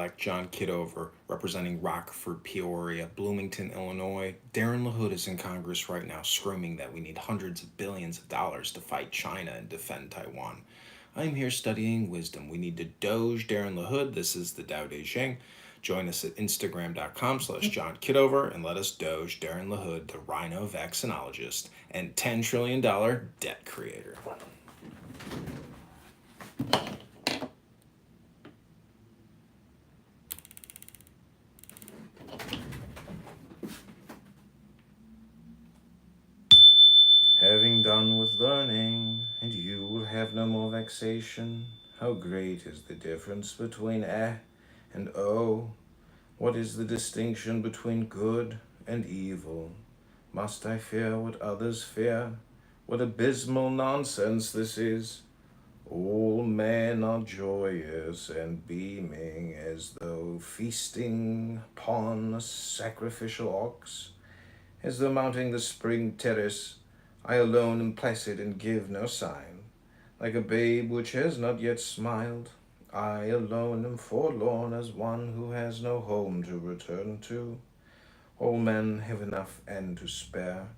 Governor-elect John Kitover, representing Rockford, Peoria, Bloomington, Illinois. Darren LaHood is in Congress right now screaming that we need hundreds of billions of dollars to fight China and defend Taiwan. I am here studying wisdom. We need to doge Darren LaHood. This is the Tao Te Ching. Join us at Instagram.com/John Kitover and let us doge Darren LaHood, the rhino vaccinologist and $10 trillion debt creator. Having done with learning, and you will have no more vexation. How great is the difference between and O? What is the distinction between good and evil? Must I fear what others fear? What abysmal nonsense this is! All men are joyous and beaming as though feasting upon a sacrificial ox, as though mounting the spring terrace. I alone am placid and give no sign, like a babe which has not yet smiled. I alone am forlorn as one who has no home to return to. All men have enough and to spare.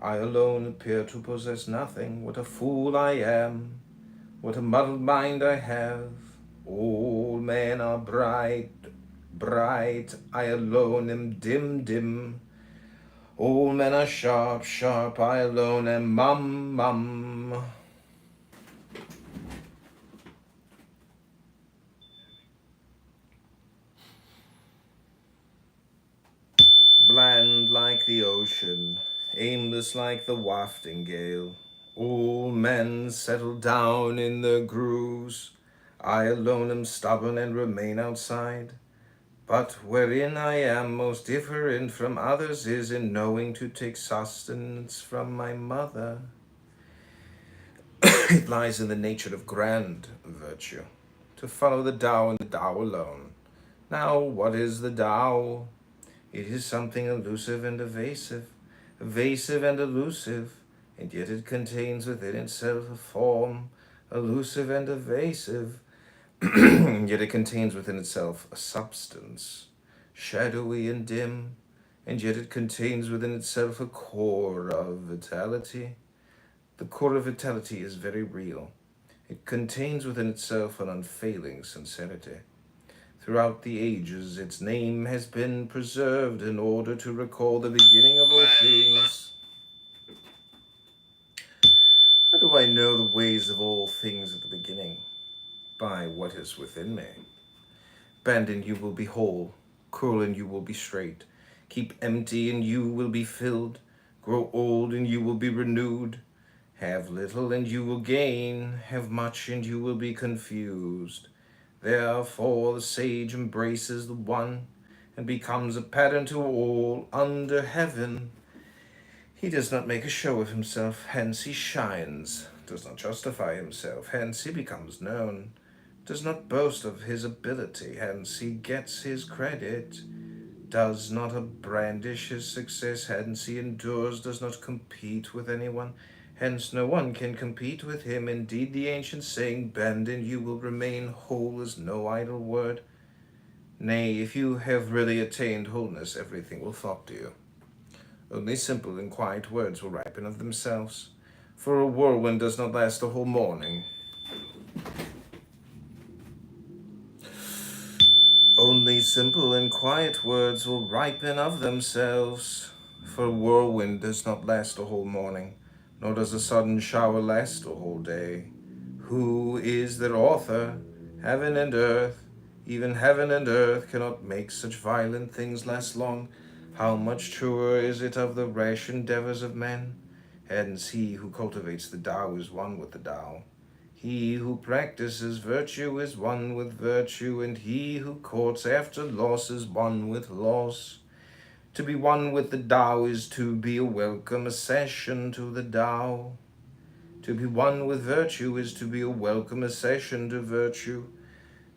I alone appear to possess nothing. What a fool I am! What a muddled mind I have! All men are bright, bright. I alone am dim, dim. All men are sharp, sharp, I alone am mum, mum. Bland like the ocean, aimless like the wafting gale. All men settle down in their grooves. I alone am stubborn and remain outside. But wherein I am most different from others is in knowing to take sustenance from my mother. It lies in the nature of grand virtue, to follow the Tao and the Tao alone. Now, what is the Tao? It is something elusive and evasive and elusive, and yet it contains within itself a form, elusive and evasive, yet it contains within itself a substance, shadowy and dim, and yet it contains within itself a core of vitality. The core of vitality is very real. It contains within itself an unfailing sincerity. Throughout the ages, its name has been preserved in order to recall the beginning of all things. How do I know the ways of all things at the beginning? By what is within me. Bend and you will be whole, curl and you will be straight, keep empty and you will be filled, grow old and you will be renewed, have little and you will gain, have much and you will be confused. Therefore the sage embraces the one and becomes a pattern to all under heaven. He does not make a show of himself, hence he shines, does not justify himself, hence he becomes known, does not boast of his ability, hence he gets his credit, does not brandish his success, hence he endures, does not compete with anyone, hence no one can compete with him. Indeed, the ancient saying, bend and you will remain whole, is no idle word. Nay, if you have really attained wholeness, everything will flock to you. Only simple and quiet words will ripen of themselves, for a whirlwind does not last a whole morning. Only simple and quiet words will ripen of themselves, for a whirlwind does not last a whole morning, nor does a sudden shower last a whole day. Who is their author? Heaven and earth. Even heaven and earth cannot make such violent things last long. How much truer is it of the rash endeavors of men? Hence he who cultivates the Tao is one with the Tao. He who practices virtue is one with virtue, and he who courts after loss is one with loss. To be one with the Tao is to be a welcome accession to the Tao. To be one with virtue is to be a welcome accession to virtue.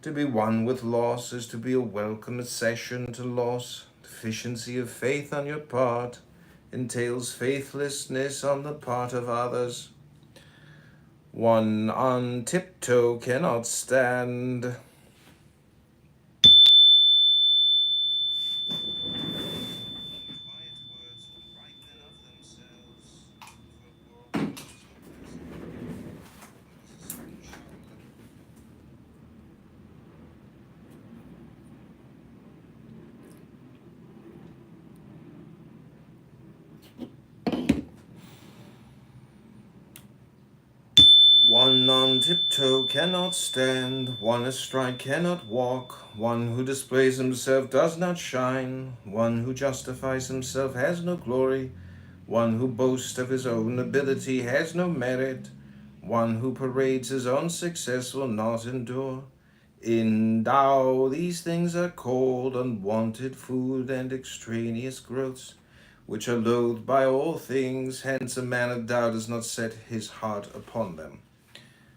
To be one with loss is to be a welcome accession to loss. Deficiency of faith on your part entails faithlessness on the part of others. One on tiptoe cannot stand. tiptoe cannot stand, one astride cannot walk, one who displays himself does not shine, one who justifies himself has no glory, one who boasts of his own ability has no merit, one who parades his own success will not endure. In Tao, these things are called unwanted food and extraneous growths, which are loathed by all things, hence a man of Tao does not set his heart upon them.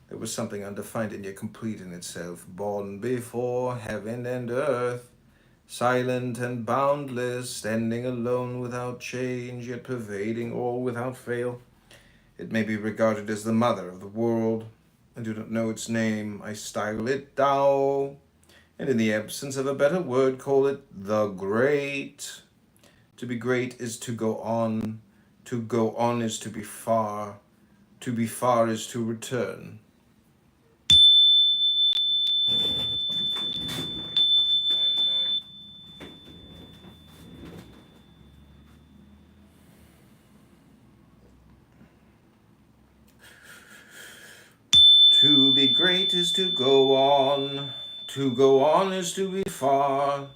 There was something undefined and yet complete in itself, born before heaven and earth, silent and boundless, standing alone without change, yet pervading all without fail. It may be regarded as the mother of the world. I do not know its name. I style it Tao, and in the absence of a better word, call it the Great. To be great is to go on. To go on is to be far. To be far is to return. To be great is to go on. To go on is to be far.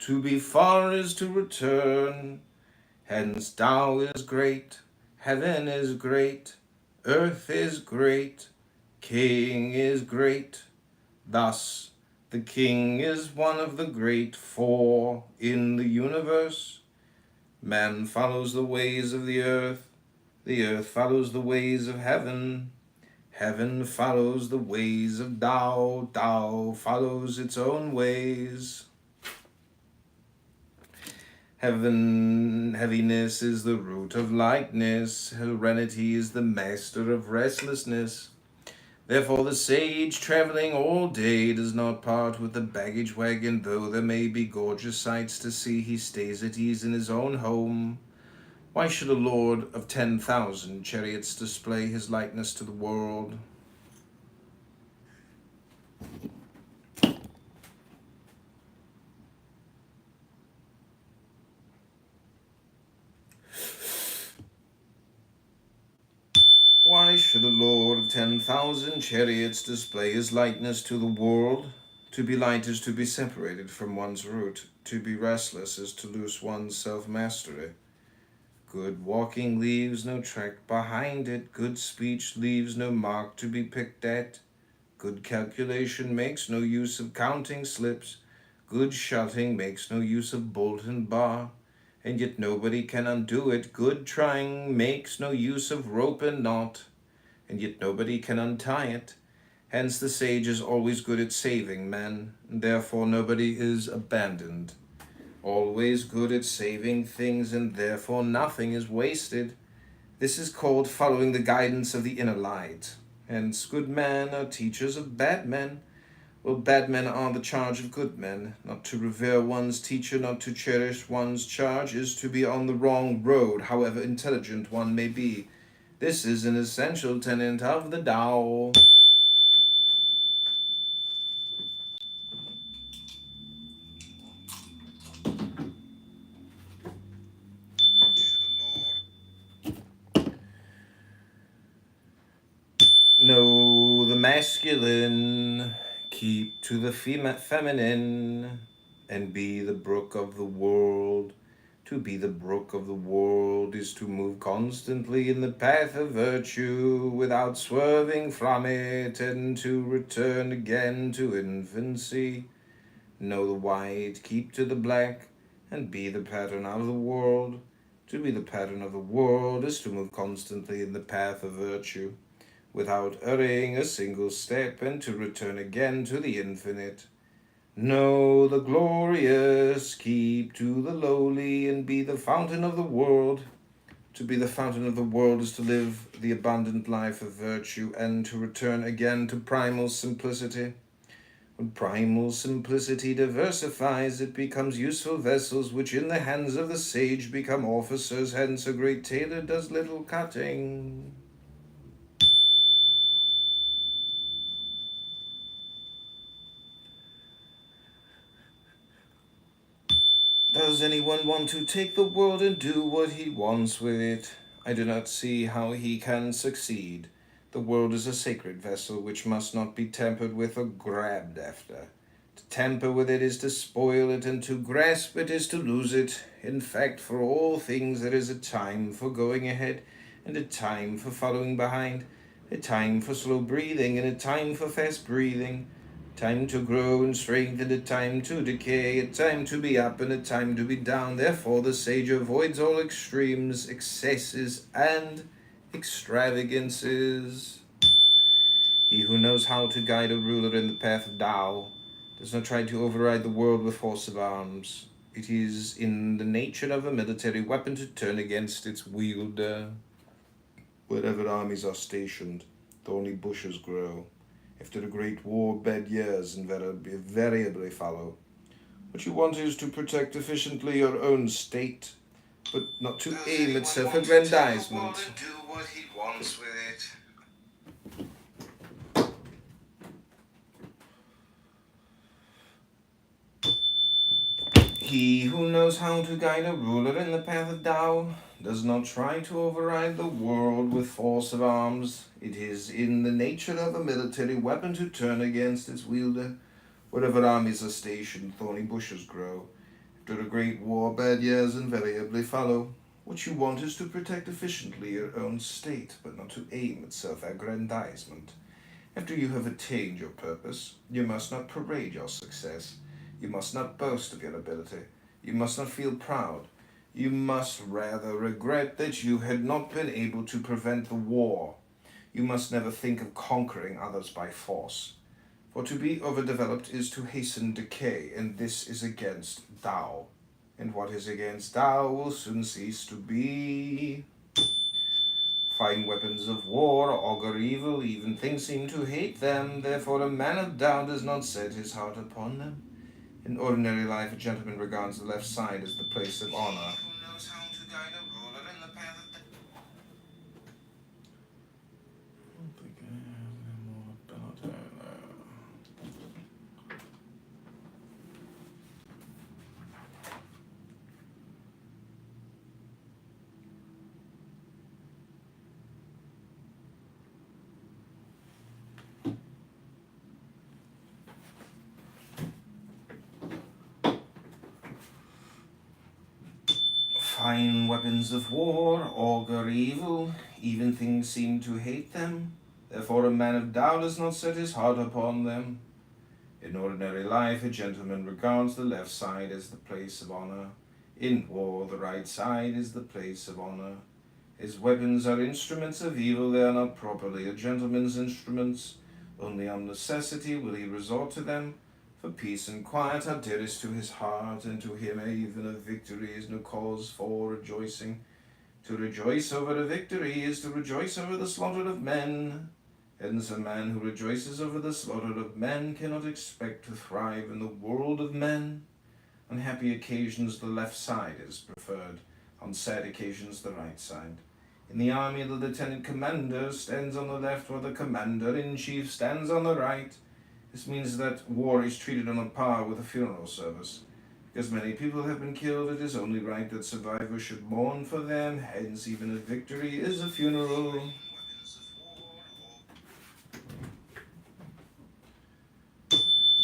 To be far is to return. Hence Tao is great. Heaven is great. Earth is great. King is great. Thus, the king is one of the great four in the universe. Man follows the ways of the earth follows the ways of heaven. Heaven follows the ways of Tao. Tao follows its own ways. Heaviness is the root of lightness. Serenity is the master of restlessness. Therefore the sage, traveling all day, does not part with the baggage wagon, though there may be gorgeous sights to see. He stays at ease in his own home. Why should a lord of 10,000 chariots display his likeness to the world? Why should a lord of 10,000 chariots display his likeness to the world? To be light is to be separated from one's root. To be restless is to lose one's self-mastery. Good walking leaves no track behind it. Good speech leaves no mark to be picked at. Good calculation makes no use of counting slips. Good shutting makes no use of bolt and bar. And yet nobody can undo it. Good trying makes no use of rope and knot, and yet nobody can untie it. Hence the sage is always good at saving men, and therefore nobody is abandoned. Always good at saving things, and therefore nothing is wasted. This is called following the guidance of the inner light. Hence good men are teachers of bad men, while bad men are the charge of good men. Not to revere one's teacher, not to cherish one's charge, is to be on the wrong road, however intelligent one may be. This is an essential tenet of the Tao. Know the masculine, keep to the feminine, and be the brook of the world. To be the brook of the world is to move constantly in the path of virtue without swerving from it, and to return again to infancy. Know the white, keep to the black, and be the pattern of the world. To be the pattern of the world is to move constantly in the path of virtue without erring a single step, and to return again to the infinite. Know the glorious, keep to the lowly, and be the fountain of the world. To be the fountain of the world is to live the abundant life of virtue, and to return again to primal simplicity. When primal simplicity diversifies, it becomes useful vessels, which in the hands of the sage become officers. Hence a great tailor does little cutting. Does anyone want to take the world and do what he wants with it? I do not see how he can succeed. The world is a sacred vessel which must not be tampered with or grabbed after. To tamper with it is to spoil it, and to grasp it is to lose it. In fact, for all things there is a time for going ahead, and a time for following behind, a time for slow breathing, and a time for fast breathing, time to grow in strength, and a time to decay, a time to be up, and a time to be down. Therefore the sage avoids all extremes, excesses, and extravagances. He who knows how to guide a ruler in the path of Tao does not try to override the world with force of arms. It is in the nature of a military weapon to turn against its wielder. Wherever armies are stationed, thorny bushes grow. After a great war, bad years invariably follow. What you want is to protect efficiently your own state, but not to aim at self-aggrandizement. Do what he wants with it. He who knows how to guide a ruler in the path of Tao does not try to override the world with force of arms. It is in the nature of a military weapon to turn against its wielder. Wherever armies are stationed, thorny bushes grow. After a great war, bad years invariably follow. What you want is to protect efficiently your own state, but not to aim at self-aggrandizement. After you have attained your purpose, you must not parade your success. You must not boast of your ability. You must not feel proud. You must rather regret that you had not been able to prevent the war. You must never think of conquering others by force. For to be overdeveloped is to hasten decay, and this is against Tao. And what is against Tao will soon cease to be. Fine weapons of war augur evil, even things seem to hate them. Therefore a man of Tao does not set his heart upon them. In ordinary life, a gentleman regards the left side as the place of honor. Who knows how to guide a ruler in the path of I don't think I have any more about that. Fine weapons of war augur evil, even things seem to hate them. Therefore a man of Tao does not set his heart upon them. In ordinary life, a gentleman regards the left side as the place of honor. In war, the right side is the place of honor. His weapons are instruments of evil, they are not properly a gentleman's instruments. Only on necessity will he resort to them. For peace and quiet are dearest to his heart, and to him even a victory is no cause for rejoicing. To rejoice over a victory is to rejoice over the slaughter of men. Hence a man who rejoices over the slaughter of men cannot expect to thrive in the world of men. On happy occasions the left side is preferred, on sad occasions the right side. In the army the lieutenant commander stands on the left, while the commander-in-chief stands on the right. This means that war is treated on a par with a funeral service. Because many people have been killed, it is only right that survivors should mourn for them. Hence, even a victory is a funeral.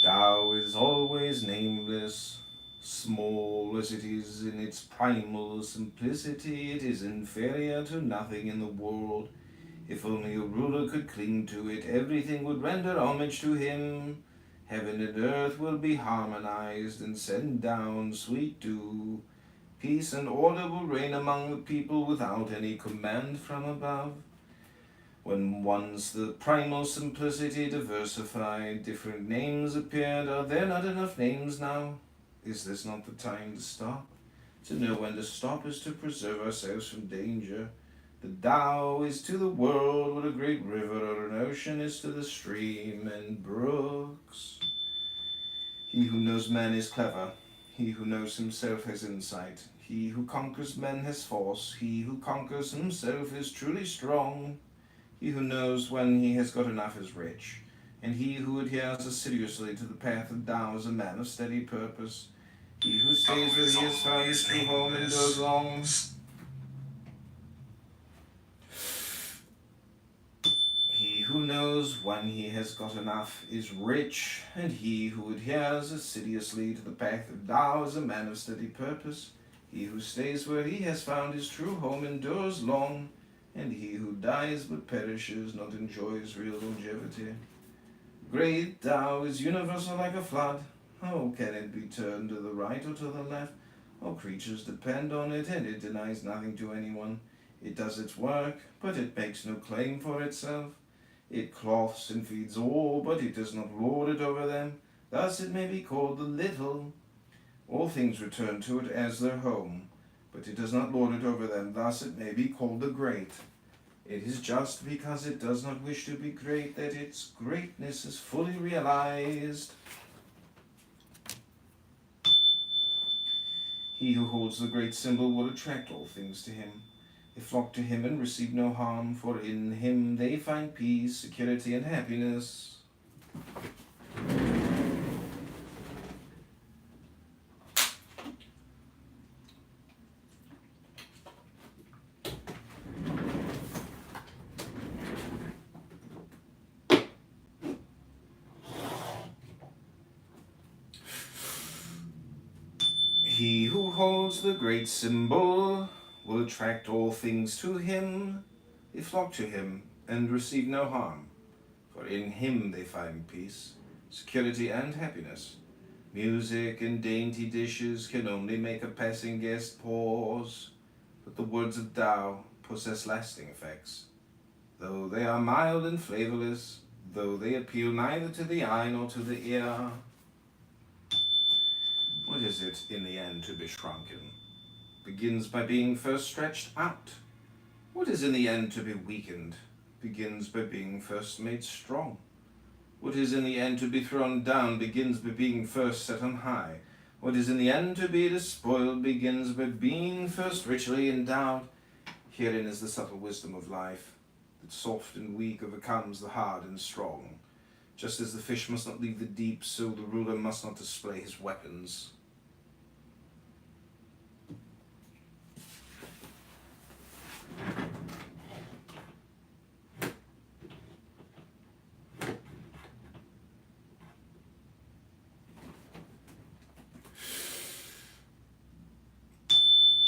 Tao is always nameless. Small as it is in its primal simplicity, it is inferior to nothing in the world. If only a ruler could cling to it, everything would render homage to him. Heaven and earth will be harmonized and send down sweet dew. Peace and order will reign among the people without any command from above. When once the primal simplicity diversified, different names appeared. Are there not enough names now? Is this not the time to stop? To know when to stop is to preserve ourselves from danger. The Tao is to the world what a great river or an ocean is to the stream and brooks. He who knows man is clever. He who knows himself has insight. He who conquers men has force. He who conquers himself is truly strong. He who knows when he has got enough is rich. And he who adheres assiduously to the path of Tao is a man of steady purpose. He who stays where he has found his true home endures long. He who knows when he has got enough is rich, and he who adheres assiduously to the path of Tao is a man of steady purpose. He who stays where he has found his true home endures long, and he who dies but perishes not enjoys real longevity. Great Tao is universal like a flood. How can it be turned to the right or to the left? All creatures depend on it, and it denies nothing to anyone. It does its work, but it makes no claim for itself. It clothes and feeds all, but it does not lord it over them. Thus it may be called the little. All things return to it as their home, but it does not lord it over them. Thus it may be called the great. It is just because it does not wish to be great that its greatness is fully realized. He who holds the great symbol will attract all things to him. They flock to him and receive no harm, for in him they find peace, security, and happiness. He who holds the great symbol will attract all things to him. They flock to him and receive no harm, for in him they find peace, security, and happiness. Music and dainty dishes can only make a passing guest pause, but the words of Tao possess lasting effects. Though they are mild and flavorless, though they appeal neither to the eye nor to the ear, what is it in the end to be shrunken? Begins by being first stretched out. What is in the end to be weakened? Begins by being first made strong. What is in the end to be thrown down begins by being first set on high. What is in the end to be despoiled begins by being first richly endowed. Herein is the subtle wisdom of life, that soft and weak overcomes the hard and strong. Just as the fish must not leave the deep, so the ruler must not display his weapons.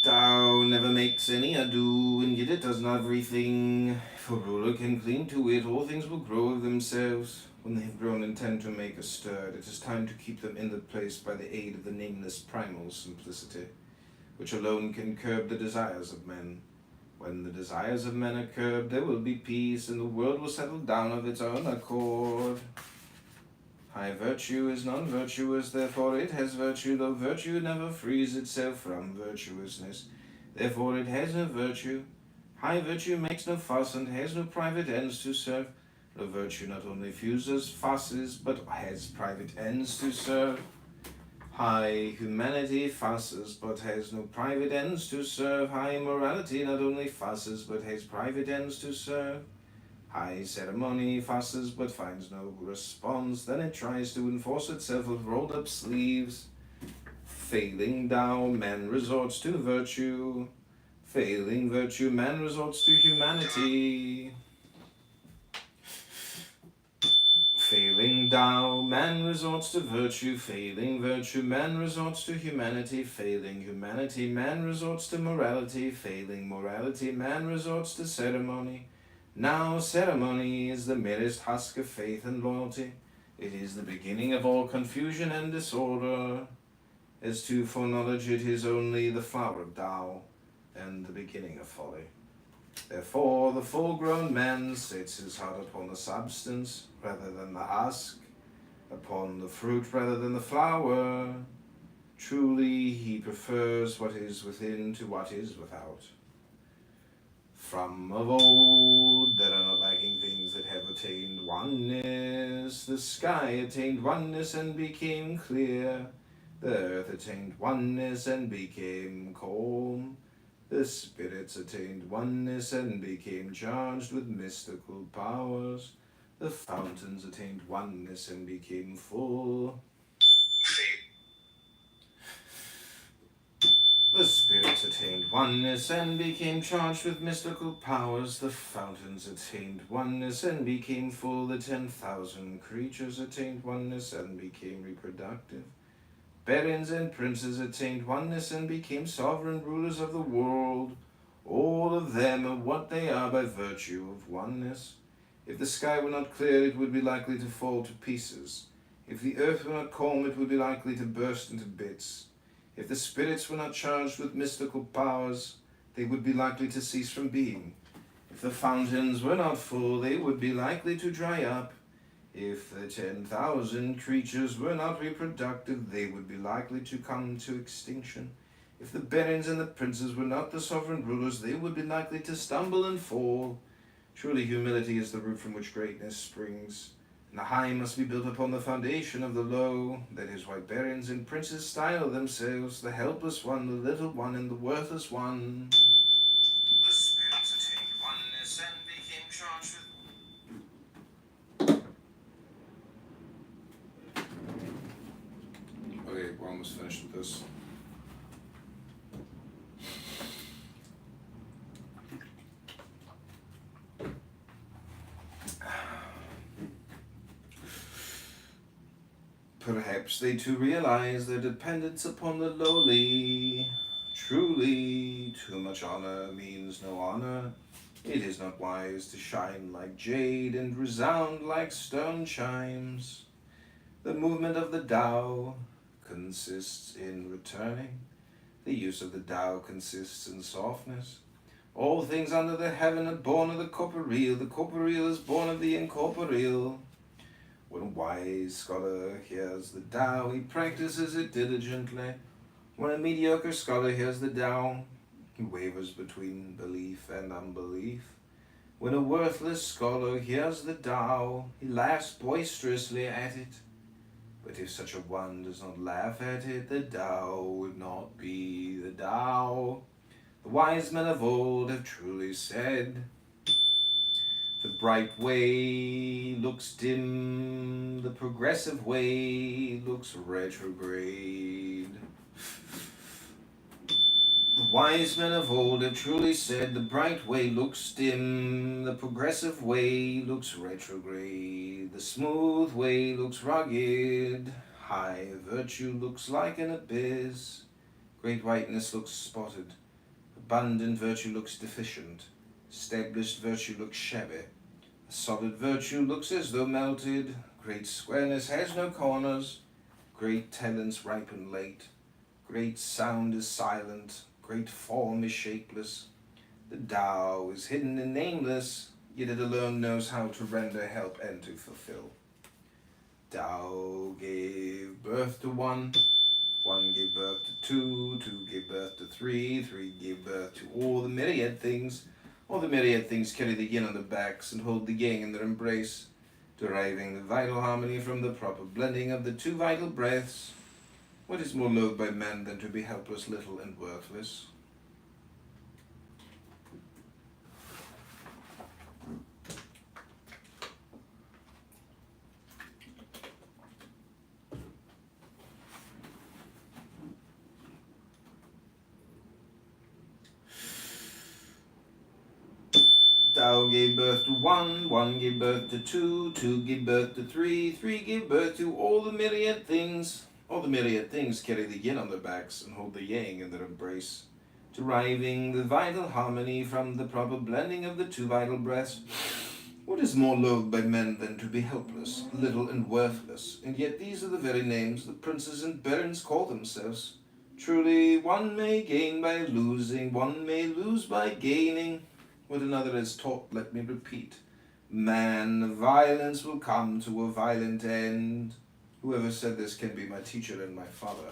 Tao never makes any ado, and yet it does not everything. If a ruler can cling to it, all things will grow of themselves. When they have grown and tend to make a stir, it is time to keep them in the place by the aid of the nameless primal simplicity, which alone can curb the desires of men. When the desires of men are curbed, there will be peace, and the world will settle down of its own accord. High virtue is non-virtuous, therefore it has virtue, though virtue never frees itself from virtuousness. Therefore it has no virtue. High virtue makes no fuss and has no private ends to serve. Low virtue not only fuses fusses, but has private ends to serve. High humanity fusses, but has no private ends to serve. High morality not only fusses, but has private ends to serve. High ceremony fusses, but finds no response. Then it tries to enforce itself with rolled-up sleeves. Failing Tao, man resorts to virtue. Failing virtue, man resorts to humanity. Failing Tao, man resorts to virtue. Failing virtue, man resorts to humanity. Failing humanity, man resorts to morality. Failing morality, man resorts to ceremony. Now ceremony is the merest husk of faith and loyalty. It is the beginning of all confusion and disorder. As to foreknowledge, it is only the flower of Tao and the beginning of folly. Therefore, the full-grown man sets his heart upon the substance rather than the husk, upon the fruit rather than the flower. Truly, he prefers what is within to what is without. From of old, there are no lacking things that have attained oneness. The sky attained oneness and became clear. The earth attained oneness and became calm. The spirits attained oneness and became charged with mystical powers. The fountains attained oneness and became full. The spirits attained oneness and became charged with mystical powers. The fountains attained oneness and became full. The 10,000 creatures attained oneness and became reproductive. Barons and princes attained oneness and became sovereign rulers of the world. All of them are what they are by virtue of oneness. If the sky were not clear, it would be likely to fall to pieces. If the earth were not calm, it would be likely to burst into bits. If the spirits were not charged with mystical powers, they would be likely to cease from being. If the fountains were not full, they would be likely to dry up. If the 10,000 creatures were not reproductive, they would be likely to come to extinction. If the barons and the princes were not the sovereign rulers, they would be likely to stumble and fall. Truly, humility is the root from which greatness springs, and the high must be built upon the foundation of the low. That is why barons and princes style themselves the helpless one, the little one, and the worthless one. The spirits attained oneness and became charged with... Okay, we're almost finished with this. Perhaps they too realize their dependence upon the lowly. Truly, too much honor means no honor. It is not wise to shine like jade and resound like stone chimes. The movement of the Tao consists in returning. The use of the Tao consists in softness. All things under the heaven are born of the corporeal. The corporeal is born of the incorporeal. When a wise scholar hears the Tao, he practices it diligently. When a mediocre scholar hears the Tao, he wavers between belief and unbelief. When a worthless scholar hears the Tao, he laughs boisterously at it. But if such a one does not laugh at it, the Tao would not be the Tao. The wise men of old have truly said, the bright way looks dim, the progressive way looks retrograde. The wise men of old have truly said, the bright way looks dim, the progressive way looks retrograde. The smooth way looks rugged, high virtue looks like an abyss. Great whiteness looks spotted, abundant virtue looks deficient. Established virtue looks shabby. A solid virtue looks as though melted. Great squareness has no corners. Great talents ripen late. Great sound is silent. Great form is shapeless. The Tao is hidden and nameless, yet it alone knows how to render, help, and to fulfill. Tao gave birth to one. One gave birth to two. Two gave birth to three. Three gave birth to all the myriad things. All the myriad things carry the yin on their backs and hold the yang in their embrace, deriving the vital harmony from the proper blending of the two vital breaths. What is more loathed by men than to be helpless, little, and worthless? Tao gave birth to one, one gave birth to two, two gave birth to three, three gave birth to all the myriad things. All the myriad things carry the yin on their backs and hold the yang in their embrace, deriving the vital harmony from the proper blending of the two vital breaths. What is more loathed by men than to be helpless, little, and worthless? And yet these are the very names the princes and barons call themselves. Truly, one may gain by losing, one may lose by gaining. What another has taught, let me repeat. Man, violence will come to a violent end. Whoever said this can be my teacher and my father.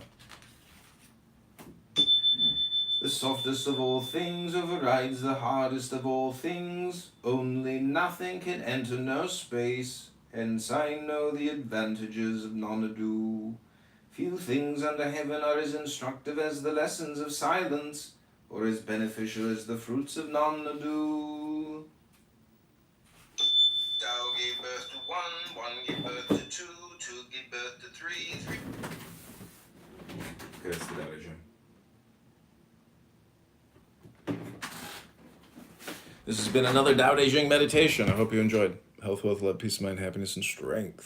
The softest of all things overrides the hardest of all things. Only nothing can enter no space. Hence I know the advantages of non-ado. Few things under heaven are as instructive as the lessons of silence, or as beneficial as the fruits of non-ado. Tao gave birth to one, one gave birth to two, two gave birth to three, three... Kresty dalej. This has been another Tao Te Ching meditation. I hope you enjoyed. Health, wealth, love, peace of mind, happiness, and strength.